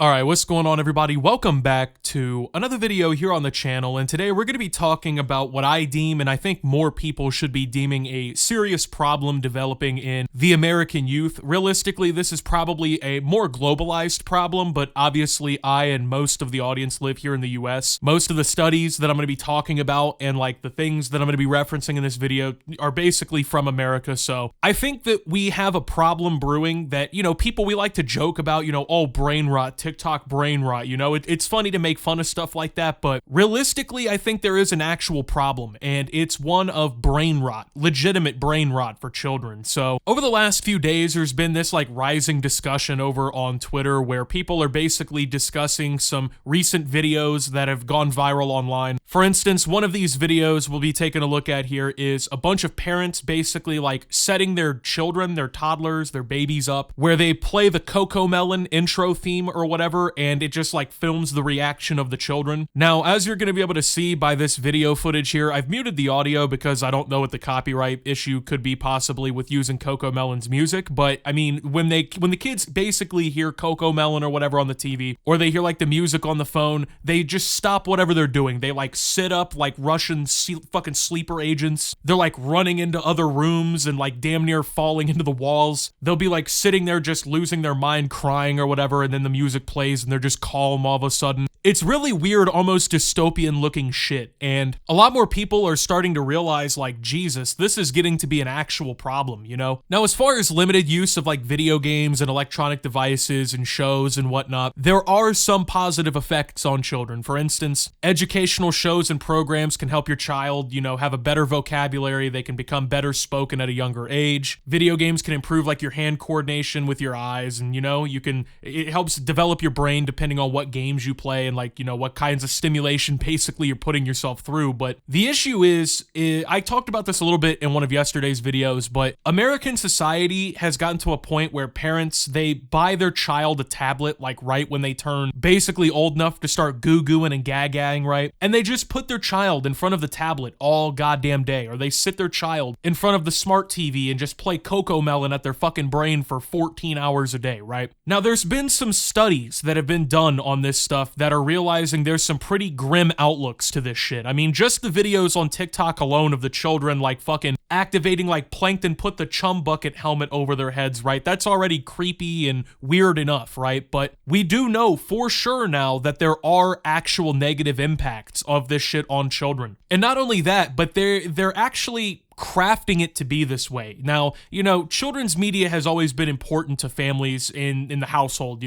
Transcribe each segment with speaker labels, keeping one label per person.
Speaker 1: Alright, what's going on everybody? Welcome back to another video here on the channel, and today we're going to be talking about what I deem, and I think more people should be deeming, a serious problem developing in the American youth. Realistically, this is probably a more globalized problem, but obviously I and most of the audience live here in the US. Most of the studies that I'm going to be talking about and like the things that I'm going to be referencing in this video are basically from America, so I think that we have a problem brewing that, people, we like to joke about, oh, brain rot, TikTok brain rot, it's funny to make fun of stuff like that, but realistically, I think there is an actual problem, and it's one of brain rot, legitimate brain rot for children. So over the last few days, there's been this rising discussion over on Twitter where people are basically discussing some recent videos that have gone viral online. For instance, one of these videos we'll be taking a look at here is a bunch of parents basically setting their children, their toddlers, their babies up, where they play the Cocomelon intro theme or whatever, and it just films the reaction of the children. Now, as you're going to be able to see by this video footage here, I've muted the audio because I don't know what the copyright issue could be possibly with using Cocomelon's music, but I mean, when the kids basically hear Cocomelon or whatever on the TV, or they hear the music on the phone, they just stop whatever they're doing. They sit up like Russian fucking sleeper agents. They're running into other rooms and damn near falling into the walls. They'll be sitting there just losing their mind, crying or whatever, and then the music plays and they're just calm all of a sudden. It's really weird, almost dystopian looking shit, and a lot more people are starting to realize, Jesus, this is getting to be an actual problem, Now, as far as limited use of video games and electronic devices and shows and whatnot, there are some positive effects on children. For instance, educational shows and programs can help your child, have a better vocabulary. They can become better spoken at a younger age. Video games can improve your hand coordination with your eyes, and it helps develop your brain depending on what games you play and what kinds of stimulation basically you're putting yourself through. But the issue is I talked about this a little bit in one of yesterday's videos, but American society has gotten to a point where parents, they buy their child a tablet right when they turn basically old enough to start goo-gooing and gag-gagging, right? And they just put their child in front of the tablet all goddamn day, or they sit their child in front of the smart TV and just play Cocomelon at their fucking brain for 14 hours a day, right? Now, there's been some studies that have been done on this stuff that are realizing there's some pretty grim outlooks to this shit. I mean, just the videos on TikTok alone of the children fucking activating Plankton put the chum bucket helmet over their heads, right? That's already creepy and weird enough, right? But we do know for sure now that there are actual negative impacts of this shit on children. And not only that, but they're actually crafting it to be this way. Now, children's media has always been important to families in the household.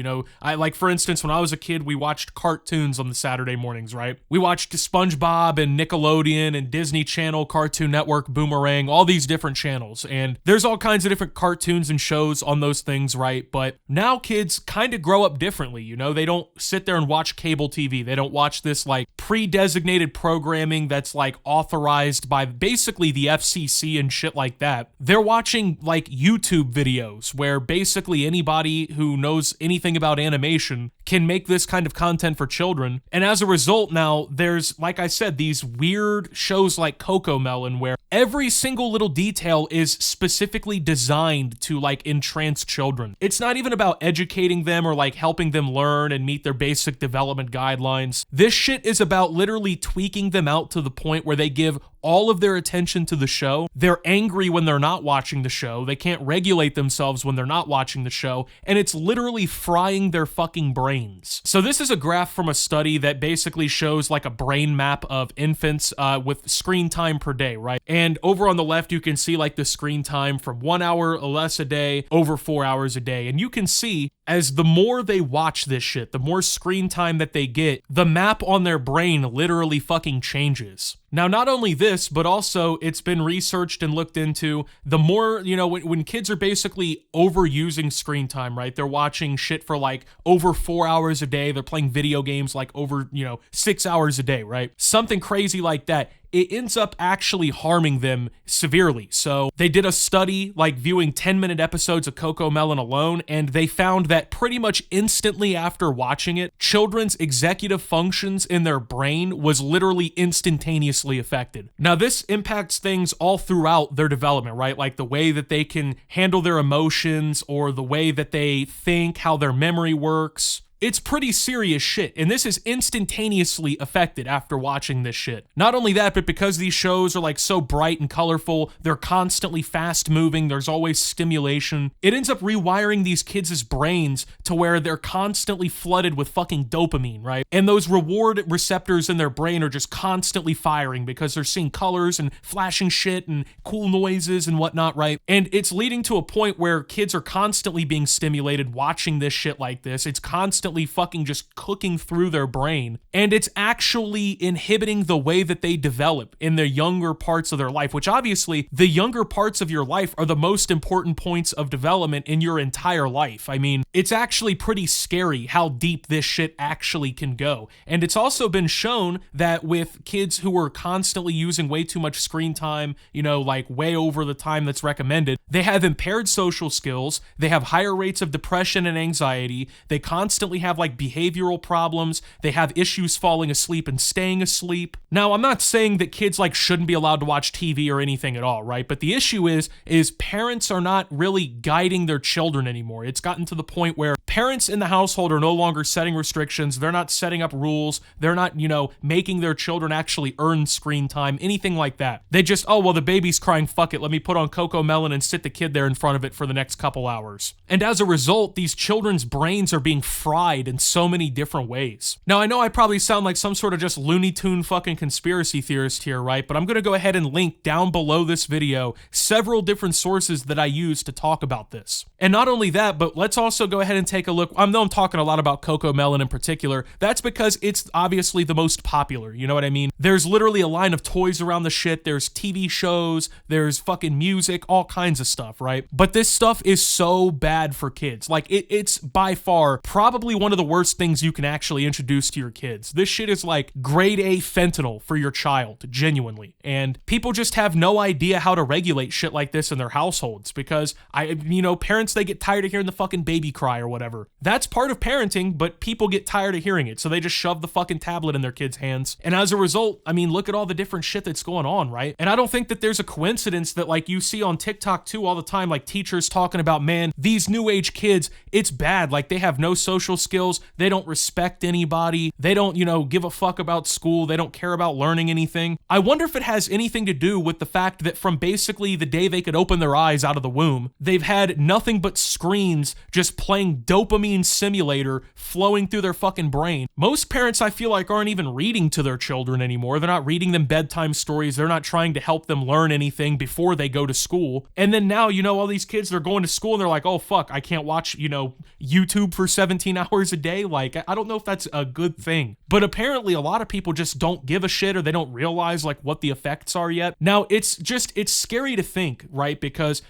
Speaker 1: For instance, when I was a kid, we watched cartoons on the Saturday mornings, right? We watched SpongeBob and Nickelodeon and Disney Channel, Cartoon Network, Boomerang, all these different channels. And there's all kinds of different cartoons and shows on those things, right? But now kids kind of grow up differently, They don't sit there and watch cable TV. They don't watch this pre-designated programming that's authorized by basically the FCC and shit like that. They're watching YouTube videos where basically anybody who knows anything about animation can make this kind of content for children. And as a result, now there's, like I said, these weird shows like Cocomelon where every single little detail is specifically designed to entrance children. It's not even about educating them or helping them learn and meet their basic development guidelines. This shit is about literally tweaking them out to the point where they give all of their attention to the show. They're angry when they're not watching the show. They can't regulate themselves when they're not watching the show, and it's literally frying their fucking brains. So this is a graph from a study that basically shows a brain map of infants with screen time per day, right? And over on the left, you can see the screen time from 1 hour or less a day over 4 hours a day. And you can see as the more they watch this shit, the more screen time that they get, the map on their brain literally fucking changes. Now, not only this, but also it's been researched and looked into. The more, when kids are basically overusing screen time, right? They're watching shit for over 4 hours a day. They're playing video games over, 6 hours a day, right? Something crazy like that. It ends up actually harming them severely. So they did a study viewing 10-minute episodes of Cocomelon alone, and they found that pretty much instantly after watching it, children's executive functions in their brain was literally instantaneously affected. Now, this impacts things all throughout their development, right? The way that they can handle their emotions or the way that they think, how their memory works. It's pretty serious shit, and this is instantaneously affected after watching this shit. Not only that, but because these shows are like so bright and colorful, they're constantly fast moving, there's always stimulation, it ends up rewiring these kids' brains to where they're constantly flooded with fucking dopamine, right? And those reward receptors in their brain are just constantly firing because they're seeing colors and flashing shit and cool noises and whatnot, right? And it's leading to a point where kids are constantly being stimulated watching this shit like this. It's constantly fucking just cooking through their brain, and it's actually inhibiting the way that they develop in the younger parts of their life, which obviously the younger parts of your life are the most important points of development in your entire life. I mean, it's actually pretty scary how deep this shit actually can go. And it's also been shown that with kids who are constantly using way too much screen time, you know, like way over the time that's recommended, they have impaired social skills, they have higher rates of depression and anxiety, they constantly have like behavioral problems, they have issues falling asleep and staying asleep. Now, I'm not saying that kids like shouldn't be allowed to watch TV or anything at all, right? But the issue is parents are not really guiding their children anymore. It's gotten to the point where parents in the household are no longer setting restrictions, they're not setting up rules, they're not, you know, making their children actually earn screen time, anything like that. They just, oh, well, the baby's crying, fuck it, let me put on Cocomelon and sit the kid there in front of it for the next couple hours. And as a result, these children's brains are being fried in so many different ways. Now, I know I probably sound like some sort of just Looney Tune fucking conspiracy theorist here, right? But I'm gonna go ahead and link down below this video several different sources that I use to talk about this. And not only that, but let's also go ahead and take a look. I know I'm talking a lot about Cocomelon in particular. That's because it's obviously the most popular, you know what I mean? There's literally a line of toys around the shit, there's TV shows, there's fucking music, all kinds of stuff, right? But this stuff is so bad for kids. Like, it's by far probably one of the worst things you can actually introduce to your kids. This shit is like grade A fentanyl for your child, genuinely. And people just have no idea how to regulate shit like this in their households because, parents, they get tired of hearing the fucking baby cry or whatever. That's part of parenting, but people get tired of hearing it, so they just shove the fucking tablet in their kids' hands. And as a result, I mean, look at all the different shit that's going on, right? And I don't think that there's a coincidence that, like, you see on TikTok too all the time, like teachers talking about, man, these new age kids, it's bad. Like, they have no social skills, they don't respect anybody, they don't, give a fuck about school, they don't care about learning anything. I wonder if it has anything to do with the fact that from basically the day they could open their eyes out of the womb, they've had nothing but screens just playing dopamine simulator flowing through their fucking brain. Most parents, I feel like, aren't even reading to their children anymore. They're not reading them bedtime stories. They're not trying to help them learn anything before they go to school. And then now, all these kids, they're going to school and they're like, oh fuck, I can't watch, YouTube for 17 hours a day. Like, I don't know if that's a good thing. But apparently a lot of people just don't give a shit, or they don't realize like what the effects are yet. Now, it's scary to think, right? Because,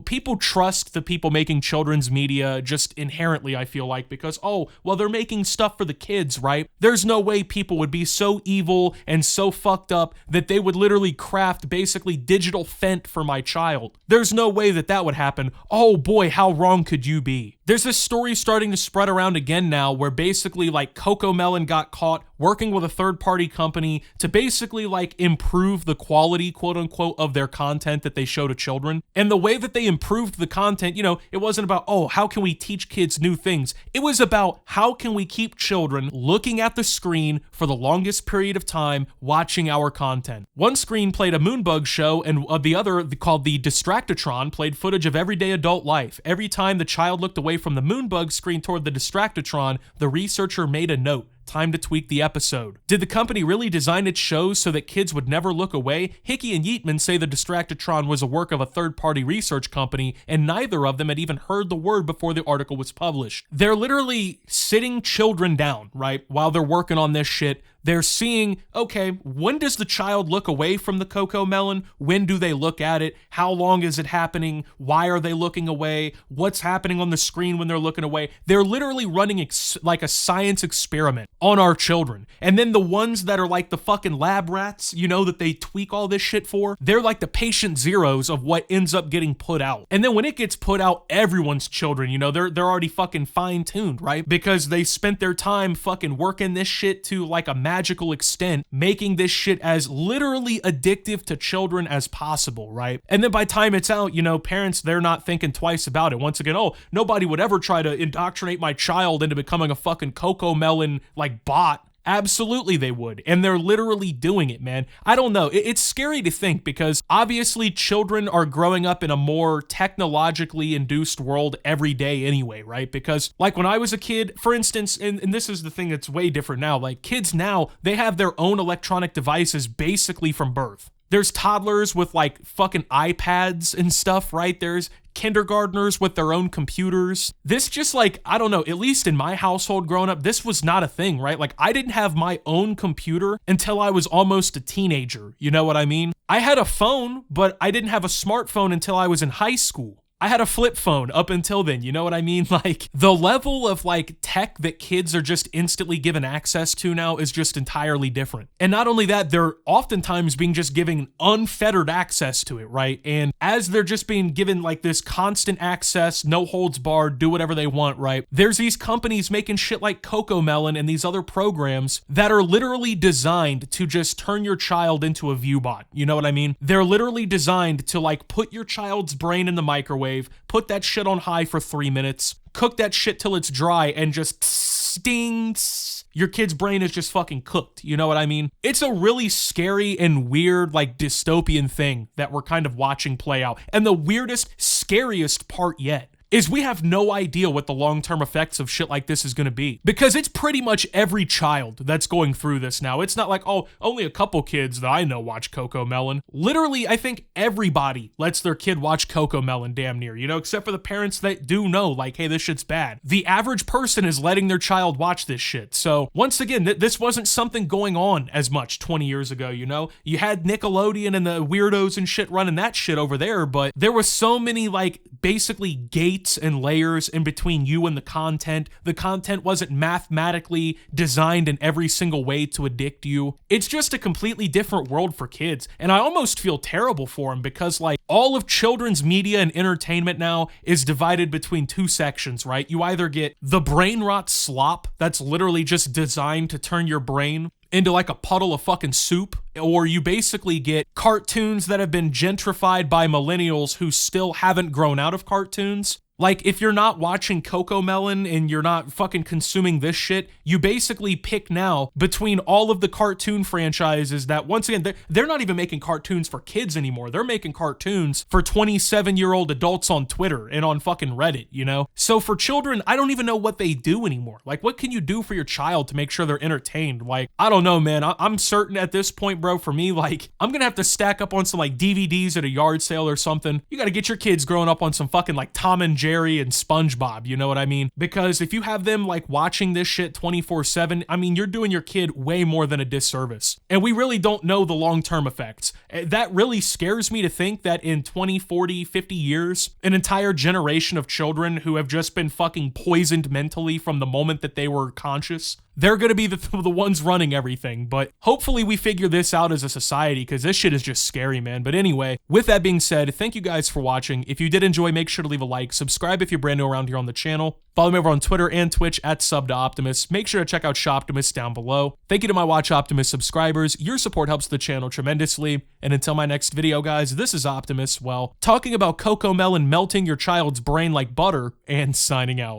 Speaker 1: people trust the people making children's media just inherently, I feel like, because, oh, well, they're making stuff for the kids, right? There's no way people would be so evil and so fucked up that they would literally craft basically digital fent for my child. There's no way that would happen. Oh boy, how wrong could you be? There's this story starting to spread around again now where basically like Cocomelon got caught working with a third-party company to basically like improve the quality, quote unquote, of their content that they show to children. And the way that they improved the content, it wasn't about, oh, how can we teach kids new things? It was about how can we keep children looking at the screen for the longest period of time watching our content. One screen played a Moonbug show, and the other, called the Distractatron, played footage of everyday adult life. Every time the child looked away from the Moonbug screen toward the Distractatron, the researcher made a note. Time to tweak the episode. Did the company really design its shows so that kids would never look away? Hickey and Yeatman say the Distractatron was a work of a third-party research company, and neither of them had even heard the word before the article was published. They're literally sitting children down, right, while they're working on this shit. They're seeing, okay, when does the child look away from the Cocomelon? When do they look at it? How long is it happening? Why are they looking away? What's happening on the screen when they're looking away? They're literally running like a science experiment on our children. And then the ones that are like the fucking lab rats, you know, that they tweak all this shit for, they're like the patient zeros of what ends up getting put out. And then when it gets put out, everyone's children, you know, they're already fucking fine-tuned, right? Because they spent their time fucking working this shit to like a magical extent, making this shit as literally addictive to children as possible, right? And then by the time it's out, you know, parents, they're not thinking twice about it. Once again, oh, nobody would ever try to indoctrinate my child into becoming a fucking Cocomelon like bot. Absolutely they would, and they're literally doing it, man. I don't know, it's scary to think because obviously children are growing up in a more technologically induced world every day anyway, right? Because like when I was a kid, for instance, and this is the thing that's way different now, like kids now, they have their own electronic devices basically from birth. There's toddlers with like fucking iPads and stuff, right? There's kindergartners with their own computers. This just like, I don't know, at least in my household growing up, this was not a thing, right? Like I didn't have my own computer until I was almost a teenager. You know what I mean? I had a phone, but I didn't have a smartphone until I was in high school. I had a flip phone up until then, you know what I mean? Like, the level of, like, tech that kids are just instantly given access to now is just entirely different. And not only that, they're oftentimes being just given unfettered access to it, right? And as they're just being given, like, this constant access, no holds barred, do whatever they want, right? There's these companies making shit like Cocomelon and these other programs that are literally designed to just turn your child into a viewbot, you know what I mean? They're literally designed to, like, put your child's brain in the microwave, put that shit on high for 3 minutes, cook that shit till it's dry, and just stings. Your kid's brain is just fucking cooked, you know what I mean? It's a really scary and weird, like, dystopian thing that we're kind of watching play out. And the weirdest, scariest part yet is we have no idea what the long-term effects of shit like this is going to be. Because it's pretty much every child that's going through this now. It's not like, oh, only a couple kids that I know watch Cocomelon. Literally, I think everybody lets their kid watch Cocomelon damn near, you know, except for the parents that do know, like, hey, this shit's bad. The average person is letting their child watch this shit. So, once again, this wasn't something going on as much 20 years ago, you know? You had Nickelodeon and the weirdos and shit running that shit over there, but there was so many, like, basically gates and layers in between you and the content. The content wasn't mathematically designed in every single way to addict you. It's just a completely different world for kids. And I almost feel terrible for them because like all of children's media and entertainment now is divided between two sections, right? You either get the brain rot slop that's literally just designed to turn your brain into like a puddle of fucking soup, or you basically get cartoons that have been gentrified by millennials who still haven't grown out of cartoons. Like, if you're not watching Cocomelon and you're not fucking consuming this shit, you basically pick now between all of the cartoon franchises that, once again, they're not even making cartoons for kids anymore. They're making cartoons for 27-year-old adults on Twitter and on fucking Reddit, you know? So for children, I don't even know what they do anymore. Like, what can you do for your child to make sure they're entertained? Like, I don't know, man. I'm certain at this point, bro, for me, like, I'm gonna have to stack up on some, like, DVDs at a yard sale or something. You gotta get your kids growing up on some fucking, like, Tom and Jerry and SpongeBob, you know what I mean? Because if you have them like watching this shit 24/7, I mean, you're doing your kid way more than a disservice. And we really don't know the long-term effects. That really scares me to think that in 20, 40, 50 years, an entire generation of children who have just been fucking poisoned mentally from the moment that they were conscious, they're gonna be the ones running everything. But hopefully we figure this out as a society, because this shit is just scary, man. But anyway, with that being said, thank you guys for watching. If you did enjoy, make sure to leave a like, subscribe if you're brand new around here on the channel, follow me over on Twitter and Twitch at @SubToOptimus. Make sure to check out Shoptimus down below. Thank you to my Watch Optimus subscribers. Your support helps the channel tremendously. And until my next video, guys, this is Optimus, well, talking about Cocomelon melting your child's brain like butter, and signing out.